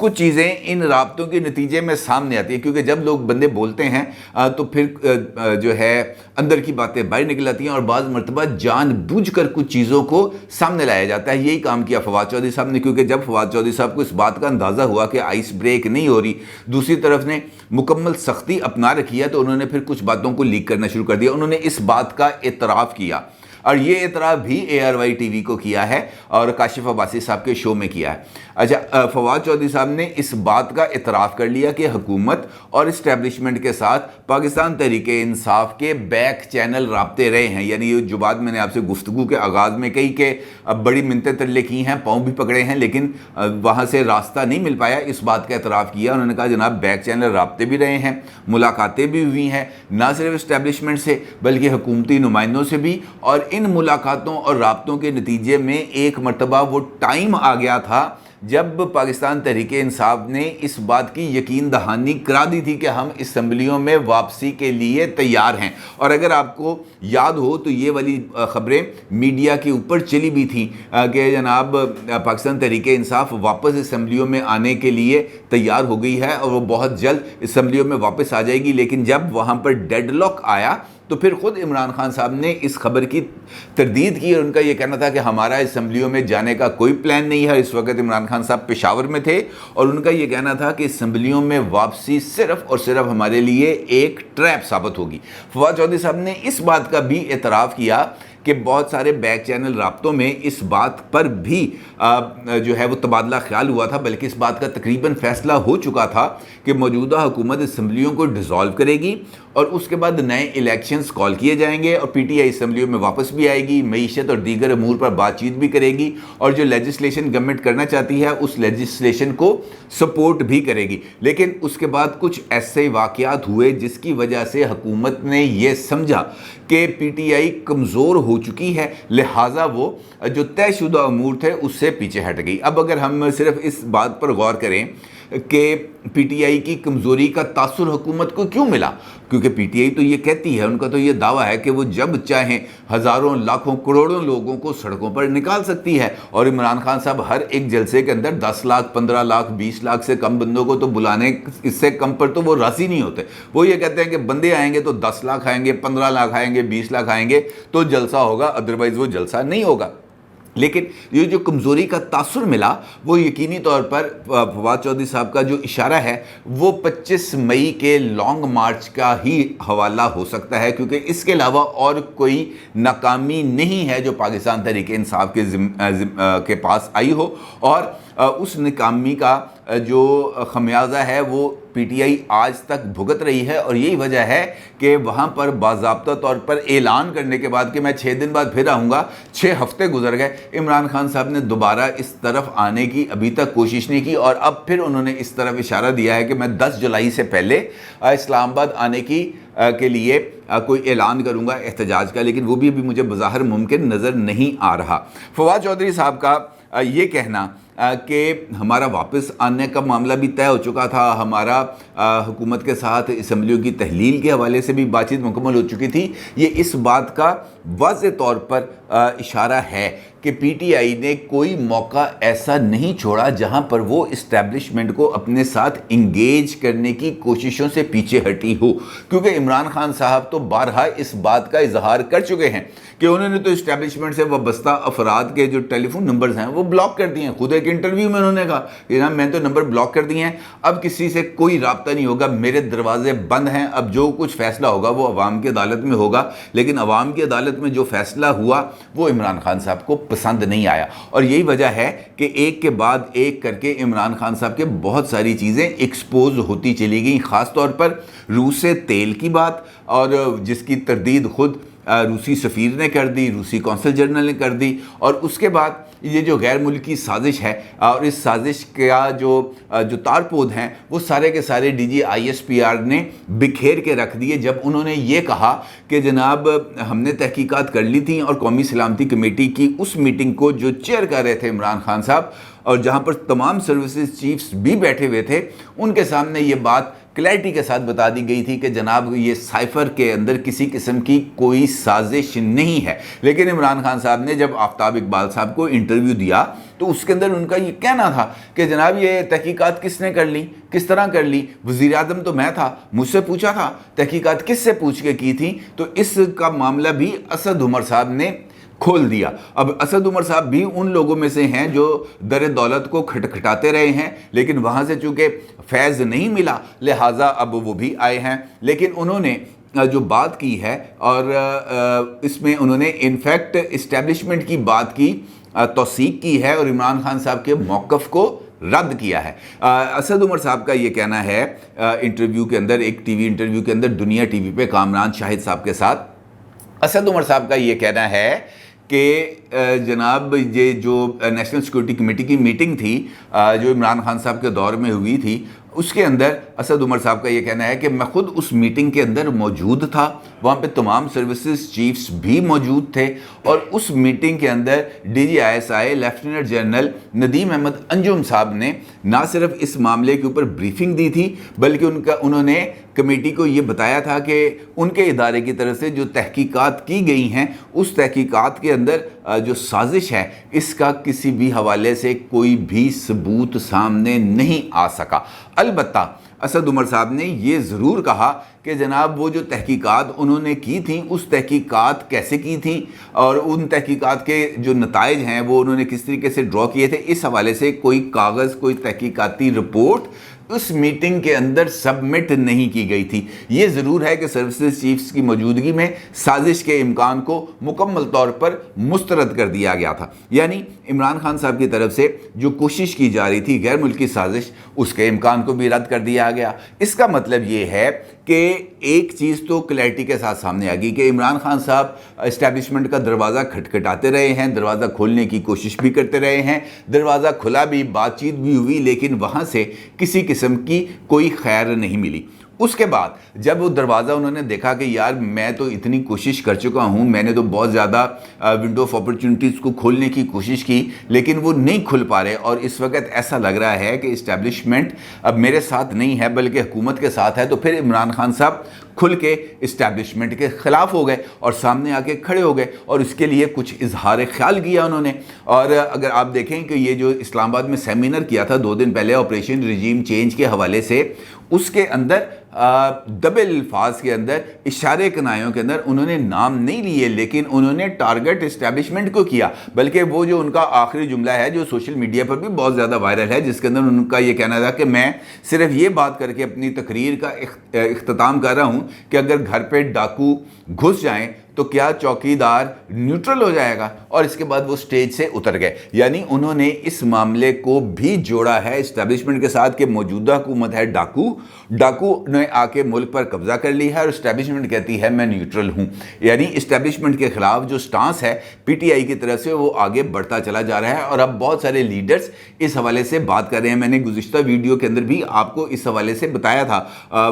کچھ چیزیں ان رابطوں کے نتیجے میں سامنے آتی ہیں، کیونکہ جب لوگ بندے بولتے ہیں تو پھر جو ہے اندر کی باتیں باہر نکل آتی ہیں، اور بعض مرتبہ جان بوجھ کر کچھ چیزوں کو سامنے لایا جاتا ہے۔ یہی کام کیا فواد چودھری صاحب نے، کیونکہ جب فواد چودھری صاحب کو اس بات کا اندازہ ہوا کہ آئس بریک نہیں ہو رہی، دوسری طرف نے مکمل سختی اپنا رکھی ہے، تو انہوں نے پھر کچھ باتوں کو لیک کرنا شروع کر دیا۔ انہوں نے اس بات کا اعتراف کیا، اور یہ اعتراف بھی ARY ٹی وی کو کیا ہے اور کاشف عباسی صاحب کے شو میں کیا ہے۔ اچھا، فواد چودھری صاحب نے اس بات کا اعتراف کر لیا کہ حکومت اور اسٹیبلشمنٹ کے ساتھ پاکستان تحریک انصاف کے بیک چینل رابطے رہے ہیں، یعنی یہ جو بات میں نے آپ سے گفتگو کے آغاز میں کہی کہ بڑی منتیں ترلے کی ہیں، پاؤں بھی پکڑے ہیں، لیکن وہاں سے راستہ نہیں مل پایا، اس بات کا اعتراف کیا۔ انہوں نے کہا جناب بیک چینل رابطے بھی رہے ہیں، ملاقاتیں بھی ہوئی ہیں، نہ صرف اسٹیبلشمنٹ سے بلکہ حکومتی نمائندوں سے بھی، اور ان ملاقاتوں اور رابطوں کے نتیجے میں ایک مرتبہ وہ ٹائم آ گیا تھا جب پاکستان تحریک انصاف نے اس بات کی یقین دہانی کرا دی تھی کہ ہم اسمبلیوں میں واپسی کے لیے تیار ہیں۔ اور اگر آپ کو یاد ہو تو یہ والی خبریں میڈیا کے اوپر چلی بھی تھیں کہ جناب پاکستان تحریک انصاف واپس اسمبلیوں میں آنے کے لیے تیار ہو گئی ہے اور وہ بہت جلد اسمبلیوں میں واپس آ جائے گی، لیکن جب وہاں پر ڈیڈ لاک آیا تو پھر خود عمران خان صاحب نے اس خبر کی تردید کی، اور ان کا یہ کہنا تھا کہ ہمارا اسمبلیوں میں جانے کا کوئی پلان نہیں ہے۔ اس وقت عمران خان صاحب پشاور میں تھے، اور ان کا یہ کہنا تھا کہ اسمبلیوں میں واپسی صرف اور صرف ہمارے لیے ایک ٹریپ ثابت ہوگی۔ فواد چودھری صاحب نے اس بات کا بھی اعتراف کیا کہ بہت سارے بیک چینل رابطوں میں اس بات پر بھی جو ہے وہ تبادلہ خیال ہوا تھا، بلکہ اس بات کا تقریباً فیصلہ ہو چکا تھا کہ موجودہ حکومت اسمبلیوں کو ڈیزالو کرے گی، اور اس کے بعد نئے الیکشنز کال کیے جائیں گے، اور PTI اسمبلیوں میں واپس بھی آئے گی، معیشت اور دیگر امور پر بات چیت بھی کرے گی، اور جو لیجسلیشن گورنمنٹ کرنا چاہتی ہے اس لیجسلیشن کو سپورٹ بھی کرے گی۔ لیکن اس کے بعد کچھ ایسے واقعات ہوئے جس کی وجہ سے حکومت نے یہ سمجھا کہ PTI کمزور ہو چکی ہے، لہٰذا وہ جو طے شدہ امور تھے اس سے پیچھے ہٹ گئی۔ اب اگر ہم صرف اس بات پر غور کریں کہ PTI کی کمزوری کا تاثر حکومت کو کیوں ملا، کیونکہ PTI تو یہ کہتی ہے، ان کا تو یہ دعویٰ ہے کہ وہ جب چاہیں ہزاروں لاکھوں کروڑوں لوگوں کو سڑکوں پر نکال سکتی ہے، اور عمران خان صاحب ہر ایک جلسے کے اندر 10 لاکھ 15 لاکھ 20 لاکھ سے کم بندوں کو تو بلانے، اس سے کم پر تو وہ راضی نہیں ہوتے۔ وہ یہ کہتے ہیں کہ بندے آئیں گے تو 10 لاکھ آئیں گے، 15 لاکھ آئیں گے، 20 لاکھ آئیں گے تو جلسہ ہوگا، ادروائز وہ جلسہ نہیں ہوگا۔ لیکن یہ جو کمزوری کا تاثر ملا وہ یقینی طور پر فواد چودھری صاحب کا جو اشارہ ہے وہ 25 مئی کے لانگ مارچ کا ہی حوالہ ہو سکتا ہے، کیونکہ اس کے علاوہ اور کوئی ناکامی نہیں ہے جو پاکستان تحریک انصاف کے پاس آئی ہو، اور اس ناکامی کا جو خمیازہ ہے وہ PTI آج تک بھگت رہی ہے، اور یہی وجہ ہے کہ وہاں پر باضابطہ طور پر اعلان کرنے کے بعد کہ میں 6 دن بعد پھر آؤں گا، 6 ہفتے گزر گئے، عمران خان صاحب نے دوبارہ اس طرف آنے کی ابھی تک کوشش نہیں کی، اور اب پھر انہوں نے اس طرف اشارہ دیا ہے کہ میں 10 جولائی سے پہلے اسلام آباد آنے کے لیے کوئی اعلان کروں گا احتجاج کا، لیکن وہ بھی ابھی مجھے بظاہر ممکن نظر نہیں آ رہا۔ فواد چودھری صاحب کا یہ کہنا کہ ہمارا واپس آنے کا معاملہ بھی طے ہو چکا تھا، ہمارا حکومت کے ساتھ اسمبلیوں کی تحلیل کے حوالے سے بھی بات چیت مکمل ہو چکی تھی، یہ اس بات کا واضح طور پر اشارہ ہے کہ PTI نے کوئی موقع ایسا نہیں چھوڑا جہاں پر وہ اسٹیبلشمنٹ کو اپنے ساتھ انگیج کرنے کی کوششوں سے پیچھے ہٹی ہو، کیونکہ عمران خان صاحب تو بارہا اس بات کا اظہار کر چکے ہیں کہ انہوں نے تو اسٹیبلشمنٹ سے وابستہ افراد کے جو ٹیلی فون نمبرز ہیں وہ بلاک کر دیے ہیں۔ خود ایک انٹرویو میں انہوں نے کہا کہ میں تو نمبر بلاک کر دیے ہیں، اب کسی سے کوئی رابطہ نہیں ہوگا، میرے دروازے بند ہیں، اب جو کچھ فیصلہ ہوگا وہ عوام کی عدالت میں ہوگا۔ لیکن عوام کی عدالت میں جو فیصلہ ہوا وہ عمران خان صاحب کو پسند نہیں آیا، اور یہی وجہ ہے کہ ایک کے بعد ایک کر کے عمران خان صاحب کے بہت ساری چیزیں ایکسپوز ہوتی چلی گئیں، خاص طور پر روس سے تیل کی بات، اور جس کی تردید خود روسی سفیر نے کر دی، روسی کونسل جنرل نے کر دی، اور اس کے بعد یہ جو غیر ملکی سازش ہے، اور اس سازش کا جو تارپود ہیں وہ سارے کے سارے DG ISPR نے بکھیر کے رکھ دیے جب انہوں نے یہ کہا کہ جناب ہم نے تحقیقات کر لی تھیں، اور قومی سلامتی کمیٹی کی اس میٹنگ کو جو چیئر کر رہے تھے عمران خان صاحب، اور جہاں پر تمام سروسز چیفز بھی بیٹھے ہوئے تھے، ان کے سامنے یہ بات کلیئرٹی کے ساتھ بتا دی گئی تھی کہ جناب یہ سائفر کے اندر کسی قسم کی کوئی سازش نہیں ہے۔ لیکن عمران خان صاحب نے جب آفتاب اقبال صاحب کو انٹرویو دیا تو اس کے اندر ان کا یہ کہنا تھا کہ جناب یہ تحقیقات کس نے کر لی, کس طرح کر لی, وزیر اعظم تو میں تھا, مجھ سے پوچھا تھا, تحقیقات کس سے پوچھ کے کی تھی. تو اس کا معاملہ بھی اسد عمر صاحب نے کھول دیا. اب اسد عمر صاحب بھی ان لوگوں میں سے ہیں جو در دولت کو کھٹکھٹاتے رہے ہیں, لیکن وہاں سے چونکہ فیض نہیں ملا لہٰذا اب وہ بھی آئے ہیں. لیکن انہوں نے جو بات کی ہے اور اس میں انہوں نے انفیکٹ اسٹیبلشمنٹ کی بات کی, توثیق کی ہے اور عمران خان صاحب کے موقف کو رد کیا ہے. اسد عمر صاحب کا یہ کہنا ہے انٹرویو کے اندر, ایک ٹی وی انٹرویو کے اندر دنیا ٹی وی پہ کامران شاہد صاحب کے ساتھ, اسد عمر صاحب کا یہ کہنا ہے کہ جناب یہ جو نیشنل سیکورٹی کمیٹی کی میٹنگ تھی جو عمران خان صاحب کے دور میں ہوئی تھی, اس کے اندر اسد عمر صاحب کا یہ کہنا ہے کہ میں خود اس میٹنگ کے اندر موجود تھا, وہاں پہ تمام سروسز چیفز بھی موجود تھے, اور اس میٹنگ کے اندر D G I S I lieutenant general Nadeem Ahmed Anjum صاحب نے نہ صرف اس معاملے کے اوپر بریفنگ دی تھی بلکہ انہوں نے کمیٹی کو یہ بتایا تھا کہ ان کے ادارے کی طرف سے جو تحقیقات کی گئی ہیں اس تحقیقات کے اندر جو سازش ہے اس کا کسی بھی حوالے سے کوئی بھی ثبوت سامنے نہیں آ سکا. البتہ اسد عمر صاحب نے یہ ضرور کہا کہ جناب وہ جو تحقیقات انہوں نے کی تھیں اس تحقیقات کیسے کی تھیں اور ان تحقیقات کے جو نتائج ہیں وہ انہوں نے کس طریقے سے ڈرا کیے تھے, اس حوالے سے کوئی کاغذ, کوئی تحقیقاتی رپورٹ اس میٹنگ کے اندر سبمٹ نہیں کی گئی تھی. یہ ضرور ہے کہ سروسز چیفز کی موجودگی میں سازش کے امکان کو مکمل طور پر مسترد کر دیا گیا تھا. یعنی عمران خان صاحب کی طرف سے جو کوشش کی جا رہی تھی غیر ملکی سازش, اس کے امکان کو بھی رد کر دیا گیا. اس کا مطلب یہ ہے کہ ایک چیز تو کلیئرٹی کے ساتھ سامنے آ گئی کہ عمران خان صاحب اسٹیبلشمنٹ کا دروازہ کھٹکھٹاتے رہے ہیں, دروازہ کھولنے کی کوشش بھی کرتے رہے ہیں, دروازہ کھلا بھی, بات چیت بھی ہوئی, لیکن وہاں سے کسی قسم کی کوئی خیر نہیں ملی. اس کے بعد جب وہ دروازہ انہوں نے دیکھا کہ یار میں تو اتنی کوشش کر چکا ہوں, میں نے تو بہت زیادہ ونڈو آف اپرچونٹیز کو کھولنے کی کوشش کی لیکن وہ نہیں کھل پا رہے, اور اس وقت ایسا لگ رہا ہے کہ اسٹیبلشمنٹ اب میرے ساتھ نہیں ہے بلکہ حکومت کے ساتھ ہے, تو پھر عمران خان صاحب کھل کے اسٹیبلشمنٹ کے خلاف ہو گئے اور سامنے آ کے کھڑے ہو گئے اور اس کے لیے کچھ اظہار خیال کیا انہوں نے. اور اگر آپ دیکھیں کہ یہ جو اسلام آباد میں سیمینر کیا تھا 2 دن پہلے آپریشن ریجیم چینج کے حوالے سے, اس کے اندر دبل الفاظ کے اندر, اشارے کنایوں کے اندر انہوں نے نام نہیں لیے لیکن انہوں نے ٹارگٹ اسٹیبلشمنٹ کو کیا. بلکہ وہ جو ان کا آخری جملہ ہے جو سوشل میڈیا پر بھی بہت زیادہ وائرل ہے, جس کے اندر ان کا یہ کہنا تھا کہ میں صرف یہ بات کر کے اپنی تقریر کا اختتام کر رہا ہوں کہ اگر گھر پہ ڈاکو گھس جائیں تو کیا چوکیدار نیوٹرل ہو جائے گا, اور اس کے بعد وہ سٹیج سے اتر گئے. یعنی انہوں نے اس معاملے کو بھی جوڑا ہے اسٹیبلشمنٹ کے ساتھ کہ موجودہ حکومت ہے ڈاکو نے آ کے ملک پر قبضہ کر لی ہے اور اسٹیبلشمنٹ کہتی ہے میں نیوٹرل ہوں. یعنی اسٹیبلشمنٹ کے خلاف جو سٹانس ہے پی ٹی آئی کی طرف سے وہ آگے بڑھتا چلا جا رہا ہے, اور اب بہت سارے لیڈرز اس حوالے سے بات کر رہے ہیں. میں نے گزشتہ ویڈیو کے اندر بھی آپ کو اس حوالے سے بتایا تھا,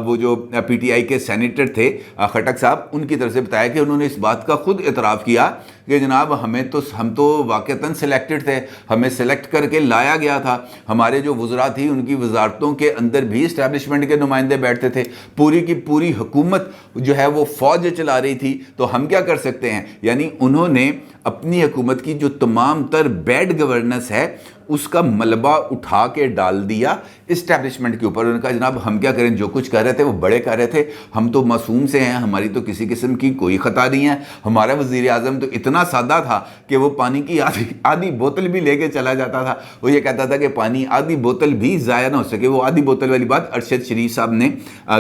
وہ جو پی ٹی آئی کے سینیٹر تھے خٹک صاحب, ان کی طرف سے بتایا کہ انہوں نے اس بات کا خود اعتراف کیا کہ جناب ہم تو واقعتاً سلیکٹڈ تھے, ہمیں سلیکٹ کر کے لایا گیا تھا, ہمارے جو وزراء تھی ان کی وزارتوں کے اندر بھی اسٹیبلشمنٹ کے نمائندے بیٹھتے تھے, پوری کی پوری حکومت جو ہے وہ فوج چلا رہی تھی, تو ہم کیا کر سکتے ہیں. یعنی انہوں نے اپنی حکومت کی جو تمام تر بیڈ گورننس ہے اس کا ملبہ اٹھا کے ڈال دیا اسٹیبلشمنٹ کے اوپر. انہوں نے کہا جناب ہم کیا کریں, جو کچھ کر رہے تھے وہ بڑے کر رہے تھے, ہم تو معصوم سے ہیں, ہماری تو کسی قسم کی کوئی خطا نہیں ہے. ہمارا وزیر اعظم تو اتنا سادہ تھا کہ وہ پانی کی آدھی بوتل بھی لے کے چلا جاتا تھا, وہ یہ کہتا تھا کہ پانی آدھی بوتل بھی ضائع نہ ہو سکے. وہ آدھی بوتل والی بات ارشد شریف صاحب نے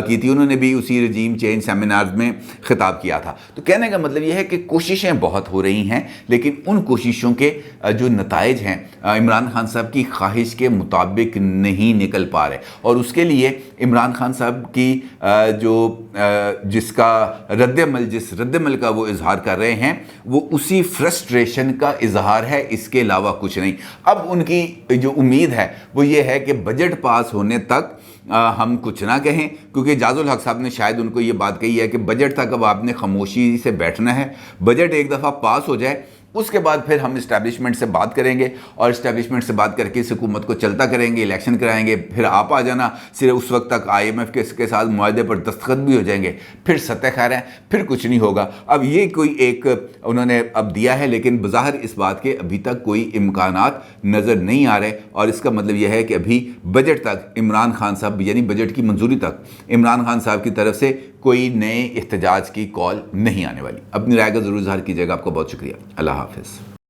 کی تھی, انہوں نے بھی اسی رجیم چینج سیمینارز میں خطاب کیا تھا. تو کہنے کا مطلب یہ ہے کہ کوششیں بہت ہو رہی ہیں لیکن ان کوششوں کے جو نتائج ہیں عمران خان صاحب کی خواہش کے مطابق نہیں نکل پا رہے, اور اس کے لیے عمران خان صاحب کی جس رد عمل کا وہ اظہار کر رہے ہیں وہ اسی فرسٹریشن کا اظہار ہے, اس کے علاوہ کچھ نہیں. اب ان کی جو امید ہے وہ یہ ہے کہ بجٹ پاس ہونے تک ہم کچھ نہ کہیں, کیونکہ جاز الحق صاحب نے شاید ان کو یہ بات کہی ہے کہ بجٹ تک اب آپ نے خاموشی سے بیٹھنا ہے, بجٹ ایک دفعہ پاس ہو جائے اس کے بعد پھر ہم اسٹیبلشمنٹ سے بات کریں گے اور اسٹیبلشمنٹ سے بات کر کے اس حکومت کو چلتا کریں گے, الیکشن کرائیں گے, پھر آپ آ جانا, صرف اس وقت تک IMF کے ساتھ معاہدے پر دستخط بھی ہو جائیں گے, پھر سطح خیر ہے, پھر کچھ نہیں ہوگا. اب یہ کوئی ایک انہوں نے اب دیا ہے, لیکن بظاہر اس بات کے ابھی تک کوئی امکانات نظر نہیں آ رہے, اور اس کا مطلب یہ ہے کہ ابھی بجٹ تک عمران خان صاحب, یعنی بجٹ کی منظوری تک عمران خان صاحب کی طرف سے کوئی نئے احتجاج کی کال نہیں آنے والی. اپنی رائے کا ضرور اظہار کیجیے گا. آپ کو بہت شکریہ. اللہ حافظ.